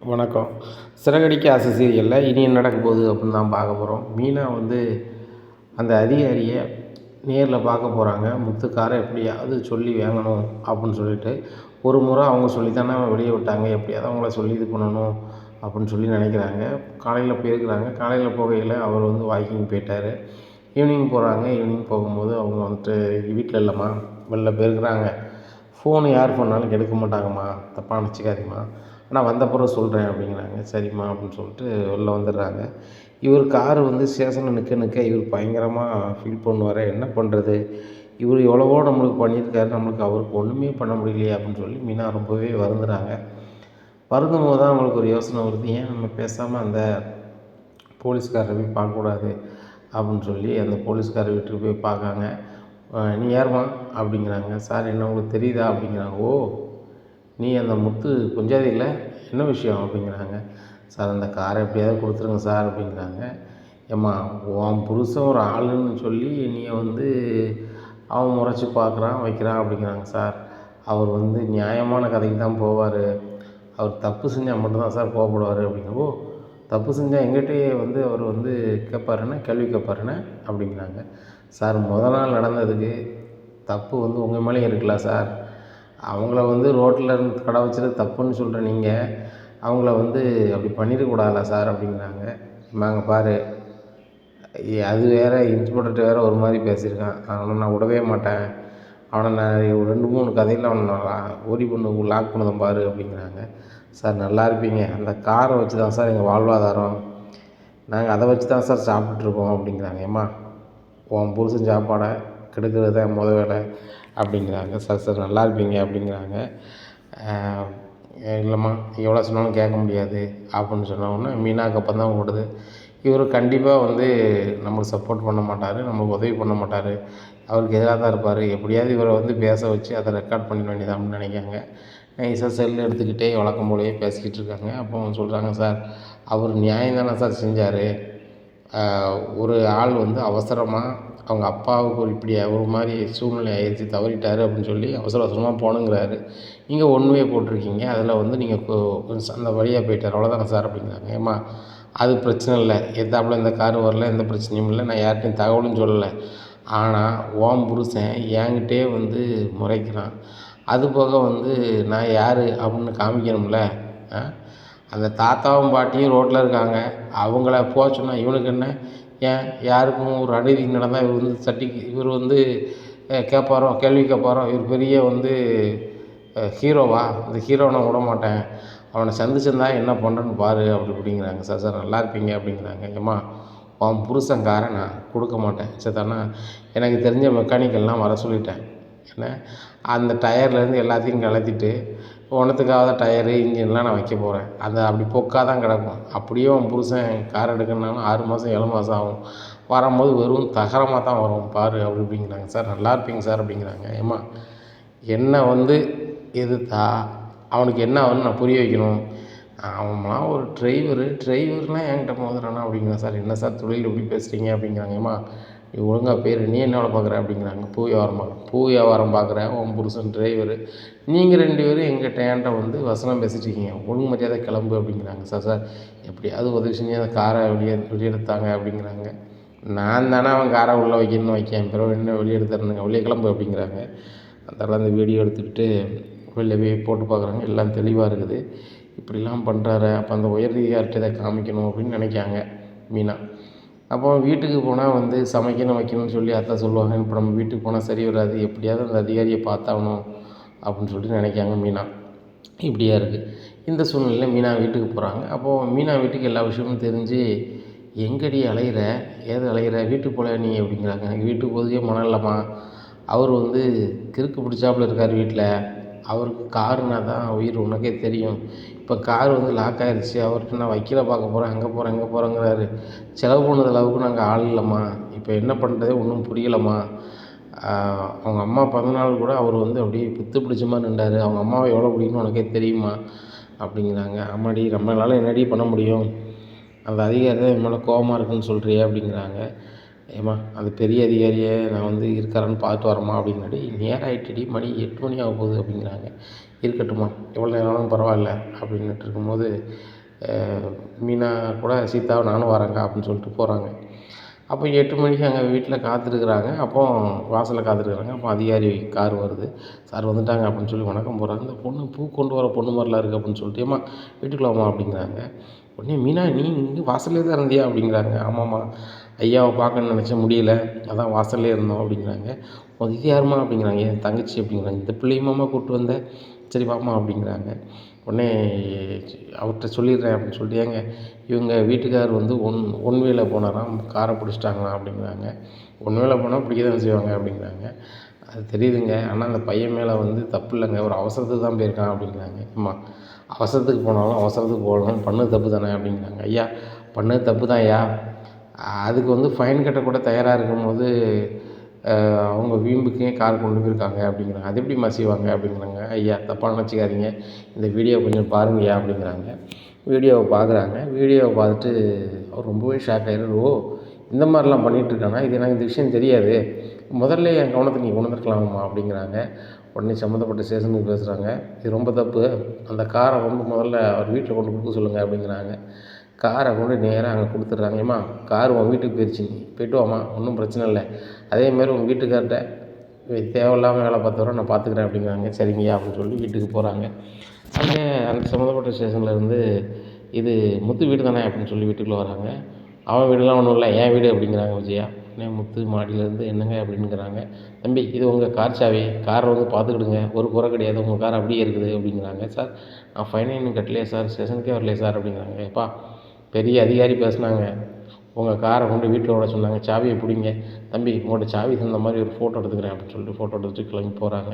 வணக்கம். சிறகடிக்க ஆசை சீரியலில் இனி என்ன நடக்க போகுது அப்படின்னு தான் பார்க்க போகிறோம். மீனா வந்து அந்த அதிகாரியை நேரில் பார்க்க போகிறாங்க. முத்துக்காரை எப்படியாவது சொல்லி வாங்கணும் அப்படின்னு சொல்லிட்டு, ஒரு முறை அவங்க சொல்லித்தானே வெளியே விட்டாங்க, எப்படியாவது அவங்கள சொல்லி இது பண்ணணும் அப்படின்னு சொல்லி நினைக்கிறாங்க. காலையில் போயிருக்கிறாங்க. காலையில் போகையில் அவர் வந்து வாக்கிங் போயிட்டார். ஈவினிங் போகிறாங்க. ஈவினிங் போகும்போது அவங்க வந்துட்டு வீட்டில் இல்லைம்மா, வெளில போயிருக்கிறாங்க. ஃபோனு யார் பண்ணாலும் எடுக்க மாட்டாங்கம்மா, தப்பாக நினச்சிக்காதீம்மா, நான் வந்த பிறகு சொல்கிறேன் அப்படிங்கிறாங்க. சரிம்மா அப்படின்னு சொல்லிட்டு வெளில வந்துடுறாங்க. இவர் காரு வந்து ஸ்டேஷனில் நிற்க இவர் பயங்கரமாக ஃபீல் பண்ணுவார். என்ன பண்ணுறது, இவர் எவ்வளவோ நம்மளுக்கு பண்ணியிருக்காரு, நம்மளுக்கு அவருக்கு ஒன்றுமே பண்ண முடியலையே அப்படின்னு சொல்லி மீனா ரொம்பவே வருந்துறாங்க. வருந்தும் போது தான் அவங்களுக்கு ஒரு யோசனை வருது, ஏன் நம்ம பேசாமல் அந்த போலீஸ்காரரை போய் பார்க்கக்கூடாது அப்படின்னு சொல்லி அந்த போலீஸ்காரர் வீட்டுக்கு போய் பார்க்காங்க. நீ யாரும்மா அப்படிங்கிறாங்க. சார் என்ன உங்களுக்கு தெரியுதா அப்படிங்கிறாங்க. ஓ, நீ அந்த முத்து கொஞ்சாதி இல்லை, என்ன விஷயம் அப்படிங்கிறாங்க. சார் அந்த காரை எப்படியாவது கொடுத்துருங்க சார் அப்படிங்கிறாங்க. ஏம்மா, உன் புருஷன் ஒரு ஆளுன்னு சொல்லி நீ வந்து அவன் முறைச்சி பார்க்குறான் வைக்கிறான் அப்படிங்கிறாங்க. சார் அவர் வந்து நியாயமான கதைக்கு தான் போவார், அவர் தப்பு செஞ்சால் மட்டும்தான் சார் கோவப்படுவார் அப்படிங்கிற. ஓ, தப்பு செஞ்சால் எங்கிட்டே வந்து அவர் வந்து கேட்பாருன்னு, கேள்வி கேட்பாருன்னு அப்படிங்கிறாங்க. சார் நாள் நடந்ததுக்கு தப்பு வந்து உங்கள் மேலேயும் இருக்கலாம் சார். அவங்கள வந்து ரோட்டில் இருந்து கடை வச்சது தப்புன்னு சொல்கிற நீங்கள் அவங்கள வந்து அப்படி பண்ணிடக்கூடாதுல்ல சார் அப்படிங்கிறாங்க. நாங்கள் பாரு, அது வேறு இன்ஸ்பெக்டர்கிட்ட வேறு ஒரு மாதிரி பேசியிருக்கான், அவனை நான் விடவே மாட்டேன், அவனை நான் 2-3 கதையில் அவனை நான் ஓடி பண்ண லாக் பண்ணதான் பாரு அப்படிங்கிறாங்க. சார் நல்லா இருப்பீங்க, அந்த காரை வச்சு தான் சார் எங்கள் வாழ்வாதாரம், நாங்கள் அதை வச்சு தான் சார் சாப்பிட்டுருக்கோம் அப்படிங்கிறாங்க. ஏம்மா, உன் புருஷன் சாப்பாடை கெடுக்கிறது தான் வேலை அப்படிங்கிறாங்க. சார் சார் நல்லா இருப்பீங்க அப்படிங்கிறாங்க. இல்லைம்மா, எவ்வளோ சொன்னாலும் கேட்க முடியாது அப்படின்னு சொன்னோடனே மீனாவுக்கு அப்போ தான் ஓடுது, இவர் கண்டிப்பாக வந்து நம்மளுக்கு சப்போர்ட் பண்ண மாட்டார், நம்மளுக்கு உதவி பண்ண மாட்டார், அவருக்கு எதிராக தான் இருப்பார், எப்படியாவது இவரை வந்து பேச வச்சு அதை ரெக்கார்ட் பண்ணிட வேண்டியதான் அப்படின்னு நினைக்காங்க. நைஸாக செல் எடுத்துக்கிட்டே வழக்கம் போலவே பேசிக்கிட்டு இருக்காங்க. அப்போ அவங்க சொல்கிறாங்க, சார் அவர் நியாயம் தானே சார் செஞ்சார், ஒரு ஆள் வந்து அவசரமாக அவங்க அப்பாவுக்கு இப்படி ஒரு மாதிரி சூழ்நிலை ஆயிடுச்சு, தவறிட்டார் அப்படின்னு சொல்லி அவசர அவசரமாக போகணுங்கிறாரு, நீங்கள் ஒன் வே போட்டிருக்கீங்க, அதில் வந்து நீங்கள் அந்த வழியாக போயிட்டார், அவ்வளோதானே சார் அப்படிங்கிறாங்க. ஏம்மா, அது பிரச்சனை இல்லை, எதாப்புல இந்த காரு வரல, எந்த பிரச்சனையும் இல்லை, நான் யார்கிட்டையும் தகவலும் சொல்லலை, ஆனால் ஓம் புருஷன் என்கிட்டே வந்து முறைக்கிறான், அது போக வந்து நான் யார் அப்படின்னு காமிக்கணும்ல. அந்த தாத்தாவும் பாட்டியும் ரோட்டில் இருக்காங்க, அவங்கள போக சொன்னால் இவனுக்கு என்ன, ஏன் யாருக்கும் ஒரு அநீதி நடந்தால் இவர் வந்து இவர் வந்து கேட்பாரோ, கேள்வி கேட்பாரோ, இவர் பெரிய வந்து ஹீரோவா, இந்த ஹீரோவை நான் விட மாட்டேன், அவனை சந்திச்சிருந்தா என்ன பண்ணுறேன்னு பாரு அப்படி இப்படிங்கிறாங்க. சார் சார் நல்லா இருப்பீங்க அப்படிங்கிறாங்க. ஏம்மா, உன் புருஷன்காரை நான் கொடுக்க மாட்டேன் சேத்தானா, எனக்கு தெரிஞ்ச மெக்கானிக்கெல்லாம் வர சொல்லிட்டேன், என்ன அந்த டயர்லேருந்து எல்லாத்தையும் கலத்திட்டு ஒன்றத்துக்காக டயரு இன்ஜின்லாம் நான் வைக்க போகிறேன், அதை அப்படி பொக்காக தான் கிடக்கும், அப்படியே உன் புருஷன் கார் எடுக்கணுன்னாலும் 6 மாதம் 7 மாதம் ஆகும், வரும்போது வெறும் தகரமாக தான் வரும் பாரு அப்படி இப்படிங்கிறாங்க. சார் நல்லா இருப்பீங்க சார் அப்படிங்கிறாங்க. ஏம்மா, என்னை வந்து எதிர்த்தா அவனுக்கு என்ன ஆகுன்னு நான் புரிய வைக்கணும், அவன்லாம் ஒரு டிரைவர்லாம் என்கிட்ட மோதுறானா அப்படிங்கிறான். சார் என்ன சார் தொழில் எப்படி பேசுகிறீங்க அப்படிங்கிறாங்க. ஏம்மா, நீ ஒழுங்காக பேர், நீ என்ன வேலை பார்க்குற அப்படிங்கிறாங்க. பூ வியாபாரம் பார்க்குறேன், உன் புருஷன் டிரைவரு, நீங்கள் 2 பேரும் என்கிட்ட வந்து வசனம் பேசிட்டு இருக்கீங்க, ஒழுங்கு மரியாதை கிளம்பு அப்படிங்கிறாங்க. சார் சார் எப்படியாவது உதவி செஞ்சு அந்த காரை வெளியெடுத்தாங்க அப்படிங்கிறாங்க. நான் தானே அவன் காரை உள்ளே வைக்கணும்னு வைக்கேன், பிறகு என்ன வெளியெடுத்துறனுங்க, வெளியே கிளம்பு அப்படிங்கிறாங்க. அதெல்லாம் அந்த வீடியோ எடுத்துக்கிட்டு வெளில போய் போட்டு பார்க்குறாங்க, எல்லாம் தெளிவாக இருக்குது, இப்படிலாம் பண்ணுறாரு, அப்போ அந்த உயரதிகாரிட்ட இதை காமிக்கணும் அப்படின்னு நினைக்காங்க மீனா. அப்போ வீட்டுக்கு போனால் வந்து சமைக்கணும் வைக்கணும்னு சொல்லி அத்தை சொல்லுவாங்க, இப்போ நம்ம வீட்டுக்கு போனால் சரி வராது, எப்படியாவது அந்த அதிகாரியை பார்த்தாகணும் அப்படின்னு சொல்லிட்டு நினைக்காங்க மீனா. இப்படியா இருக்குது இந்த சூழ்நிலையில் மீனா வீட்டுக்கு போகிறாங்க. அப்போது மீனா வீட்டுக்கு எல்லா விஷயமும் தெரிஞ்சு, எங்கடி அலையிற, ஏது அலையிற, வீட்டுக்கு போகல நீ அப்படிங்கிறாங்க. வீட்டுக்கு போகிறதுக்கே மனம் இல்லைம்மா, அவர் வந்து கிறுக்கு பிடிச்சாப்புல இருக்கார் வீட்டில், அவருக்கு காருனா தான் உயிர், உனக்கே தெரியும், இப்போ கார் வந்து லாக் ஆகிடுச்சு, அவர்கிட்ட நான் வக்கீலை பார்க்க போகிறேன், அங்கே போகிறேன் இங்கே போகிறேங்கிறாரு, செலவு பண்ணது அளவுக்கு நாங்கள் ஆள் இல்லைம்மா, இப்போ என்ன பண்ணுறதே ஒன்றும் புரியலைம்மா, அவங்க அம்மா பிறந்தநாள் கூட அவர் வந்து அப்படியே பித்து பிடிச்ச மாதிரி நின்றார், அவங்க அம்மாவை எவ்வளோ பிடிக்கும்னு உனக்கே தெரியுமா அப்படிங்கிறாங்க. ஆமாடி, நம்மளால் என்னடி பண்ண முடியும், அந்த அதிகாரி தான் என் மேலே கோவமாக இருக்குன்னு சொல்கிறியே அப்படிங்கிறாங்க. ஏம்மா அந்த பெரிய அதிகாரியை நான் வந்து இருக்காரான்னு பார்த்துட்டு வரேம்மா அப்படின்னாடி, நேரம் ஆயிட்டுடி மணி 8 மணி ஆக போகுது அப்படிங்கிறாங்க. இருக்கட்டும்மா எவ்வளோ நேரம் ஆனாலும் பரவாயில்ல அப்படின்னுட்டு இருக்கும்போது, மீனா கூட சீதாவை நானும் வரேங்க்கா அப்படின்னு சொல்லிட்டு போகிறாங்க. அப்போ 8 மணிக்கு அங்கே வீட்டில் காத்திருக்குறாங்க. அப்போ வாசலில் காத்திருக்குறாங்க. அப்போ அதிகாரி கார் வருது. சார் வந்துட்டாங்க அப்படின்னு சொல்லி வணக்கம் போடுறாங்க. இந்த பொண்ணு பூ கொண்டு வர பொண்ணு மாதிரிலாம் இருக்குது அப்படின்னு சொல்லிட்டு, ஏம்மா வீட்டுக்குள்ள வாம்மா அப்படிங்கிறாங்க. உடனே மீனா நீ இங்கே வாசல்லே தான் இருந்தியா அப்படிங்கிறாங்க. ஆமாம்மா ஐயாவை பார்க்கணுன்னு நினச்சேன் முடியல, அதான் வாசல்லே இருந்தோம் அப்படிங்கிறாங்க. இது யாரும்மா அப்படிங்கிறாங்க. என் தங்கச்சி அப்படிங்கிறாங்க. இந்த பிள்ளையுமாம்மா கூப்பிட்டு வந்தேன், சரி வாம்மா அப்படிங்கிறாங்க. உடனே அவர்கிட்ட சொல்லிடுறேன் அப்படின்னு சொல்லிட்டு, ஏங்க இவங்க வீட்டுக்காரர் வந்து ஒன் வேல போனாராம், காரை பிடிச்சிட்டாங்களாம் அப்படிங்கிறாங்க. ஒன் வேல போனால் பிடிக்க தான் செய்வாங்க அப்படிங்கிறாங்க. அது தெரியுதுங்க, ஆனால் அந்த பையன் மேலே வந்து தப்பு இல்லைங்க, ஒரு அவசரத்துக்கு தான் போயிருக்கான் அப்படிங்கிறாங்க. அம்மா அவசரத்துக்கு போனாலும் அவசரத்துக்கு போகணும், பண்ணது தப்பு தானே அப்படிங்கிறாங்க. ஐயா பண்ணது தப்பு தான் ஐயா, அதுக்கு வந்து ஃபைன் கட்டக்கூட தயாராக இருக்கும்போது அவங்க வீம்புக்கே கார் கொண்டு போயிருக்காங்க அப்படிங்கிறாங்க. அது எப்படிம்மா செய்வாங்க அப்படிங்கிறாங்க. ஐயா தப்பாக நினச்சிக்காதீங்க, இந்த வீடியோ கொஞ்சம் பாருங்கய்யா அப்படிங்கிறாங்க. வீடியோவை பார்க்குறாங்க. வீடியோவை பார்த்துட்டு அவர் ரொம்பவே ஷாக் ஆகிடுறாரு. ஓ இந்த மாதிரிலாம் பண்ணிகிட்ருக்கானா, இது எனக்கு இந்த விஷயம் தெரியாது, முதல்ல என் கவனத்தை நீ கொண்டு வந்துருக்கலாமா அப்படிங்கிறாங்க. உடனே சம்மந்தப்பட்ட ஸ்டேஷனுக்கு பேசுகிறாங்க. இது ரொம்ப தப்பு, அந்த காரை வந்து முதல்ல அவர் வீட்டில் கொண்டு கொடுக்க சொல்லுங்கள் அப்படிங்கிறாங்க. காரை கொண்டு நேராக அங்கே கொடுத்துட்றாங்க. ஏம்மா கார் உன் வீட்டுக்கு போயிடுச்சு, நீ போய்ட்டு வாம்மா, ஒன்றும் பிரச்சனை இல்லை, அதேமாரி உங்கள் வீட்டுக்கார்ட்ட தேவையில்லாமல் வேலை பார்த்தவரை நான் பார்த்துக்கிறேன் அப்படிங்கிறாங்க. சரிங்கய்யா அப்படின்னு சொல்லி வீட்டுக்கு போகிறாங்க. அங்கே அந்த சம்மந்தப்பட்ட ஸ்டேஷனில் இருந்து இது முத்து வீடு தானே அப்படின்னு சொல்லி வீட்டுக்குள்ளே வராங்க. அவன் வீடுலாம் ஒன்றும் இல்லை, என் வீடு அப்படிங்கிறாங்க விஜயா. உடனே முத்து மாடியிலேருந்து என்னங்க அப்படிங்கிறாங்க. தம்பி இது உங்கள் கார் சாவி, காரை வந்து பார்த்துக்கிடுங்க, ஒரு குறை கிடையாது, உங்கள் கார் அப்படியே இருக்குது அப்படிங்கிறாங்க. சார் நான் ஃபைனே இன்னும் கட்டலையே சார், ஸ்டேஷனுக்கே வரலையே சார் அப்படிங்கிறாங்க. எப்பா பெரிய அதிகாரி பேசுனாங்க, உங்கள் காரை கொண்டு வீட்டில் விட சொன்னாங்க, சாவியை பிடிங்க, தம்பி உங்கள்கிட்ட சாவி தந்த மாதிரி ஒரு ஃபோட்டோ எடுத்துக்கிறேன் அப்படின்னு சொல்லிட்டு ஃபோட்டோ எடுத்துகிட்டு கிளம்பி போகிறாங்க.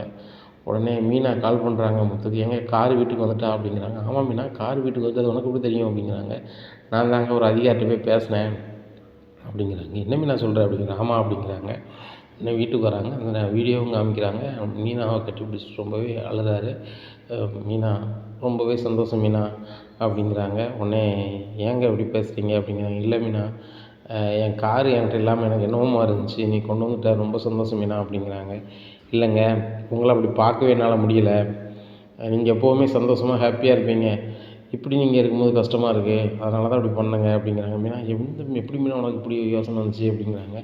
உடனே மீனா கால் பண்ணுறாங்க முத்துக்கு, ஏங்க கார் வீட்டுக்கு வந்துட்டா அப்படிங்கிறாங்க. ஆமாம் மீனா கார் வீட்டுக்கு வந்து உனக்கு எப்படி தெரியும் அப்படிங்கிறாங்க. நான் தாங்க ஒரு அதிகாரிட்ட போய் பேசினேன் அப்படிங்கிறாங்க. என்ன மீனா சொல்கிறேன் அப்படிங்கிறாங்க. ஆமாம் அப்படிங்கிறாங்க. உடனே வீட்டுக்கு வராங்க. அந்த வீடியோவும் காமிக்கிறாங்க. மீனாவை கட்டி பிடிச்சிட்டு ரொம்பவே அழுதாரு. மீனா ரொம்பவே சந்தோஷம் மீனா அப்படிங்கிறாங்க. உடனே ஏங்க இப்படி பேசுகிறீங்க அப்படிங்கிறாங்க. இல்லை மீனா என் காரு என்கிட்ட இல்லாமல் எனக்கு என்னவோமா இருந்துச்சு, நீ கொண்டு வந்துட்ட, ரொம்ப சந்தோஷம் மீனா அப்படிங்கிறாங்க. இல்லைங்க உங்களை அப்படி பார்க்கவே என்னால் முடியலை, நீங்கள் எப்போவுமே சந்தோஷமாக ஹாப்பியாக இருப்பீங்க, இப்படி நீங்கள் இருக்கும்போது கஷ்டமாக இருக்குது, அதனால தான் இப்படி பண்ணேங்க அப்படிங்கிறாங்க. மீனா எப்படி மீனா உனக்கு இப்படி யோசனை வந்துச்சு அப்படிங்கிறாங்க.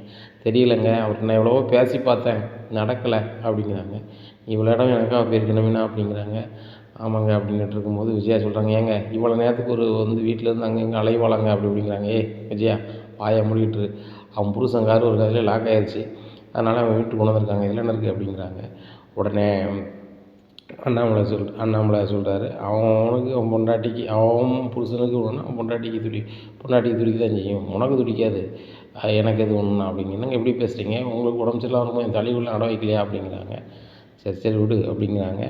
தெரியலைங்க, அவர்கிட்ட நான் எவ்வளவோ பேசி பார்த்தேன், நடக்கலை அப்படிங்கிறாங்க. இவ்வளோ இடம் எனக்காக போயிருக்கணும் மீனா அப்படிங்கிறாங்க. ஆமாங்க அப்படின்னுட்டு இருக்கும்போது விஜயா சொல்கிறாங்க, ஏங்க இவ்வளோ நேரத்துக்கு ஒரு வந்து வீட்டிலேருந்து அங்கே இங்கே அலைவாளாங்க அப்படி அப்படிங்கிறாங்க. விஜயா வாயை மூடிட்டு, அவன் புருஷன் கார் ஒரு கதையில் லாக் ஆகிடுச்சு, அதனால் அவன் வீட்டுக்கு கொண்டு வந்திருக்காங்க, இதில் என்ன இருக்குது அப்படிங்கிறாங்க. உடனே அண்ணாமலை சொல்கிறாரு, அவனுக்கு அவன் பொண்டாட்டிக்கு அவன் புருஷனுக்கு ஒன்றுனா அவன் பொண்டாட்டிக்கு துடிக்க தான் செய்யும், உனக்கு துடிக்காது, எனக்கு எது ஒன்றுனா அப்படிங்க. என்னங்க எப்படி பேசுகிறீங்க, உங்களுக்கு உடம்பு சரியில்லாம இருக்கும், என் தலைக்குள்ளே அட வைக்கலையா அப்படிங்கிறாங்க. சரி சரி விடு அப்படிங்கிறாங்க.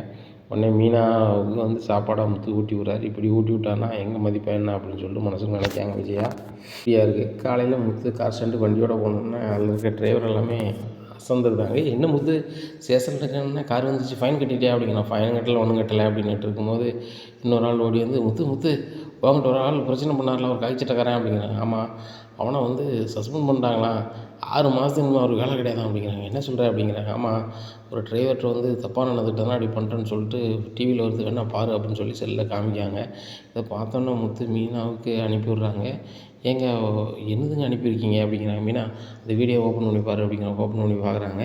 உடனே மீனாவுக்கு வந்து சாப்பாடாக முத்து ஊட்டி விட்றாரு. இப்படி ஊட்டி விட்டான்னா எங்கே மதிப்பா என்ன அப்படின்னு சொல்லிட்டு மனசுக்கு நினைக்காங்க விஜயா. ஃப்ரீயாக இருக்குது. காலையில் முத்து கார் ஸ்டாண்டு வண்டியோட போனோன்னா அதில் இருக்க டிரைவர் எல்லாமே அசந்துருந்தாங்க. என்ன முத்து ஸ்டேஷனில் இருக்கேன்னா கார் வந்துச்சு, ஃபைன் கட்டிட்டியா அப்படிங்கிறான். ஃபைன் கட்டலை ஒன்றும் கட்டலை அப்படின்னுட்டு இருக்கும்போது இன்னொரு ஆள் ஓடி வந்து முத்து உங்கள்கிட்ட ஒரு ஆள் பிரச்சனை பண்ணார்ல, ஒரு காய்ச்சிட்டக்காரன் அப்படிங்கிறாங்க. ஆமாம் அவனை வந்து சஸ்பெண்ட் பண்ணிட்டாங்களாம், 6 மாதத்துக்கு ஒரு வேலை கிடையாதான் அப்படிங்கிறாங்க. என்ன சொல்கிற அப்படிங்கிறாங்க. ஆமாம் ஒரு டிரைவர்கிட்ட வந்து தப்பாக நடந்துக்கிட்டேன்னா அப்படி பண்ணுறேன்னு சொல்லிட்டு டிவியில் வருது, வேணா பாரு அப்படின்னு சொல்லி செல்லில் காமிக்காங்க. இதை பார்த்தோன்னே முத்து மீனாவுக்கு அனுப்பி விட்றாங்க. ஏங்க என்னதுங்க அனுப்பியிருக்கீங்க அப்படிங்கிறாங்க. மீனா அந்த வீடியோ ஓப்பன் பண்ணி பாரு அப்படிங்கிறாங்க. ஓப்பன் பண்ணி பார்க்குறாங்க.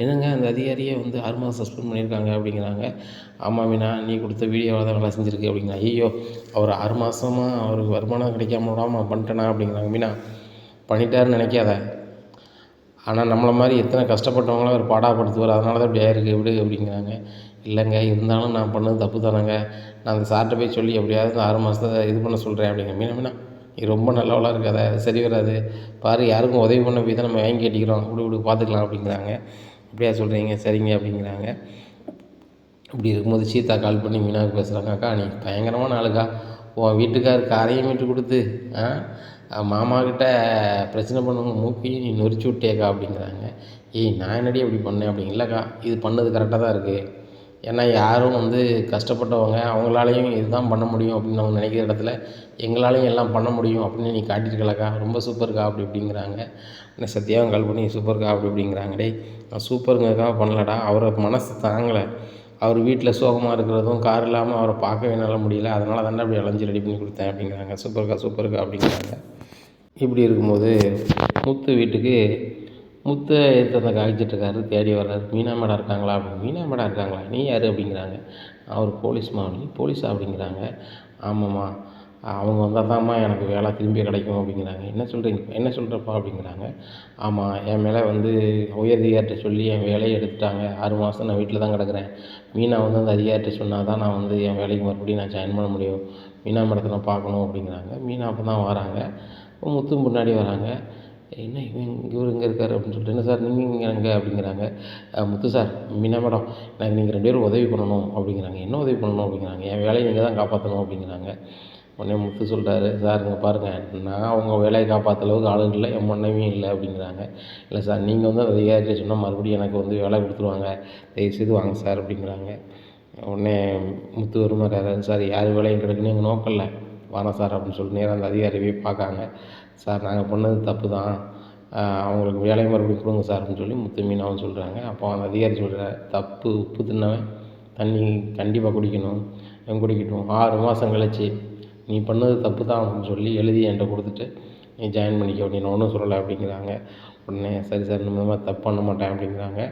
என்னங்க அந்த அதிகாரியை வந்து 6 மாதம் சஸ்பெண்ட் பண்ணியிருக்காங்க அப்படிங்கிறாங்க. ஆமாம் மீனா நீ கொடுத்த வீடியோவில் தான் வேலை செஞ்சுருக்கு அப்படிங்கிறாங்க. ஐயோ அவர் 6 மாதமாக அவருக்கு வருமானம் கிடைக்காம விடாமல் பண்ணிட்டேனா அப்படிங்கிறாங்க. மீனா பண்ணிட்டாருன்னு நினைக்காத, ஆனால் நம்மளை மாதிரி எத்தனை கஷ்டப்பட்டவங்களும் அவர் பாடாப்படுத்துவார், அதனால தான் இப்படி ஆயிருக்கு விடு அப்படிங்கிறாங்க. இல்லைங்க இருந்தாலும் நான் பண்ணது தப்பு தானேங்க, நான் அந்த சார்கிட்ட போய் சொல்லி எப்படியாவது 6 மாதத்தை இது பண்ண சொல்கிறேன் அப்படிங்க. மீனா நீ ரொம்ப நல்லவளாக இருக்காத, சரி வராது பாரு, யாருக்கும் உதவி பண்ண போய் தான் நம்ம வாங்கி கேட்டிக்கிறோம், விடு பார்த்துக்கலாம் அப்படிங்கிறாங்க. அப்படியா சொல்கிறீங்க, சரிங்க அப்படிங்கிறாங்க. இப்படி இருக்கும்போது சீதா கால் பண்ணி மீனாவுக்கு பேசுகிறாங்க. அக்கா நீ பயங்கரமான ஆளுக்கா, உன் வீட்டுக்கார் காரையும் மீட்டு கொடுத்து மாமாக்கிட்ட பிரச்சனை பண்ணுங்க மூக்கையும் நீ நொறிச்சு விட்டேக்கா அப்படிங்கிறாங்க. நான் என்னடி அப்படி பண்ணேன் அப்படிங்க. இல்லைக்கா இது பண்ணது கரெக்டாக தான் இருக்குது, ஏன்னா யாரும் வந்து கஷ்டப்பட்டவங்க, அவங்களாலேயும் இதுதான் பண்ண முடியும் அப்படின்னு அவங்க நினைக்கிற இடத்துல எங்களாலேயும் எல்லாம் பண்ண முடியும் அப்படின்னு நீ காட்டியிருக்கலக்கா, ரொம்ப சூப்பர்க்கா அப்படி இப்படிங்கிறாங்க. உடனே சத்யாவும் கால் பண்ணி சூப்பர்க்கா அப்படி இப்படிங்கிறாங்க. டேய் நான் சூப்பருங்கக்கா பண்ணலடா, அவரை மனசு தாங்கலை. அவர் வீட்டில் சோகமாக இருக்கிறதும், கார் இல்லாமல் அவரை பார்க்கவே என்னால் முடியல, அதனால தானே அப்படி அலைஞ்சு ரெடி பண்ணி கொடுத்தேன் அப்படிங்கிறாங்க. சூப்பர்க்கா சூப்பர்க்கா அப்படிங்கிறாங்க. இப்படி இருக்கும்போது முத்து வீட்டுக்கு முத்தை எடுத்து அந்த காய்ச்சிட்ருக்காரு, தேடி வர்றாரு. மீனா மேடம் இருக்காங்களா அப்படின்னு. மீனா மேடம் இருக்காங்களா, நீ யார் அப்படிங்கிறாங்க. அவர் போலீஸ்மா. நீ போலீஸா அப்படிங்கிறாங்க. ஆமாம்மா, அவங்க வந்தால் தான்மா எனக்கு வேலை திரும்பி கிடைக்கும் அப்படிங்கிறாங்க. என்ன சொல்கிறீங்க, என்ன சொல்கிறப்பா அப்படிங்கிறாங்க. ஆமாம், என் மேலே வந்து உயரதிகாரிட்ட சொல்லி என் வேலையை எடுத்துட்டாங்க. 6 மாதம் நான் வீட்டில் தான் கிடக்குறேன். மீனா வந்து அந்த அதிகாரிட்ட சொன்னால் தான் நான் வந்து என் வேலைக்கு மறுபடியும் நான் ஜாயின் பண்ண முடியும். மீனா மேடத்தை நான் பார்க்கணும் அப்படிங்கிறாங்க. மீனா அப்போ தான் வராங்க. முத்து முன்னாடி வராங்க. என்ன இவர் இங்கே இருக்கார் அப்படின்னு சொல்லிட்டு, என்ன சார் நீங்கள் இங்கே எங்கே அப்படிங்கிறாங்க. முத்து சார், மீனா மேடம் எனக்கு நீங்கள் 2 பேரும் உதவி பண்ணணும் அப்படிங்கிறாங்க. என்ன உதவி பண்ணணும் அப்படிங்கிறாங்க. என் வேலையை நீங்கள் தான் காப்பாற்றணும் அப்படிங்கிறாங்க. உடனே முத்து சொல்கிறாரு, சார் இங்கே பாருங்கள், நான் அவங்க வேலையை காப்பாற்ற அளவுக்கு ஆளுங்க இல்லை, என் மனைவியும் இல்லை அப்படிங்கிறாங்க. இல்லை சார், நீங்கள் வந்து அதை அதிகாரிட்ட சொன்னால் மறுபடியும் எனக்கு வந்து வேலை கொடுத்துருவாங்க, தயவுசெய்து வாங்க சார் அப்படிங்கிறாங்க. உடனே முத்து வருமாறாரு, சார் யார் வேலையும் கிடைக்குன்னு எங்கள் நோக்கம் இல்லை, வாங்க சார் அப்படின்னு சொல்லிட்டு நேராக அந்த அதிகாரியை பார்க்காங்க. சார் நாங்கள் பண்ணது தப்பு தான், அவங்களுக்கு வேலையை மறுபடியும் கொடுங்க சார் அப்படின்னு சொல்லி முத்து மீனாவும் சொல்கிறாங்க. அப்போ அந்த அதிகாரி சொல்கிறார், தப்பு உப்பு தின்னவன் தண்ணி கண்டிப்பாக குடிக்கணும், குடிக்கட்டும். 6 மாதம் கழிச்சு நீ பண்ணது தப்பு தான் அப்படின்னு சொல்லி எழுதி என்கிட்ட கொடுத்துட்டு நீ ஜாயின் பண்ணிக்க அப்படின்னு ஒன்றும் சொல்லலை அப்படிங்கிறாங்க. உடனே சரி சார், இந்த மாதிரி தப்பு பண்ண மாட்டேன் அப்படிங்கிறாங்க.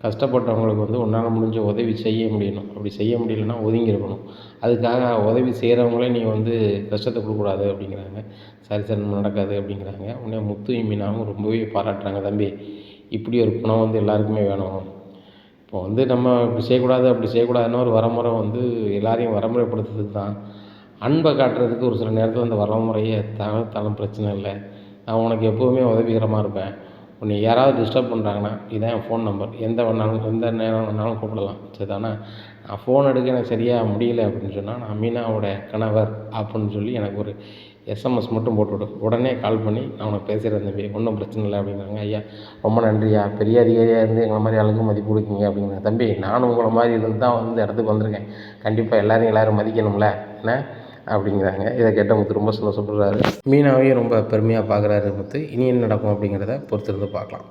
கஷ்டப்பட்டவங்களுக்கு வந்து உன்னால் முடிஞ்ச உதவி செய்ய முடியணும், அப்படி செய்ய முடியலன்னா ஒதுங்கி இருக்கணும். அதுக்காக உதவி செய்கிறவங்களே நீ வந்து கஷ்டத்தை கொடுக்கக்கூடாது அப்படிங்கிறாங்க. சரி சார், நம்ம நடக்காது அப்படிங்கிறாங்க. உடனே முத்துவும் மீனாவும் ரொம்பவே பாராட்டுறாங்க. தம்பி, இப்படி ஒரு குணம் வந்து எல்லாருக்குமே வேணும். இப்போ வந்து நம்ம இப்படி செய்யக்கூடாது அப்படி செய்யக்கூடாதுன்னு ஒரு வரமுறை வந்து எல்லாரையும் வரமுறைப்படுத்துறதுக்கு தான். அன்பை காட்டுறதுக்கு ஒரு சில நேரத்தில் அந்த வரமுறையை தவிர்த்தாலும் பிரச்சனை இல்லை. நான் உனக்கு எப்போவுமே உதவிகரமாக இருப்பேன். உன்னை யாராவது டிஸ்டர்ப் பண்ணுறாங்கன்னா இதான் என் ஃபோன் நம்பர், எந்த நேரம் வேணாலும் கூப்பிடலாம், சரிதானே. நான் ஃபோன் எடுக்க எனக்கு சரியாக முடியல அப்படின்னு சொன்னால், நான் மீனாவோட கணவர் அப்படின்னு சொல்லி எனக்கு ஒரு எஸ்எம்எஸ் மட்டும் போட்டுவிடு, உடனே கால் பண்ணி நான் உனக்கு பேசுகிறேன் தம்பி, ஒன்றும் பிரச்சனை இல்லை அப்படிங்கிறாங்க. ஐயா ரொம்ப நன்றியா, பெரிய அதிகாரியாக இருந்து எங்களை மாதிரி ஆளுங்க மதிப்பு கொடுக்கீங்க அப்படிங்கிறாங்க. தம்பி, நானும் உங்களை மாதிரி இருந்து தான் வந்து இந்த இடத்துக்கு வந்திருக்கேன், கண்டிப்பாக எல்லோரும் மதிக்கணும்ல என்ன அப்படிங்கிறாங்க. இதை கேட்ட முத்து ரொம்ப சந்தோஷப்படுறாரு. மீனாவையும் ரொம்ப பெருமையாக பார்க்குறாரு முத்து. இனி என்ன நடக்கும் அப்படிங்கிறத பொறுத்திருந்து பார்க்கலாம்.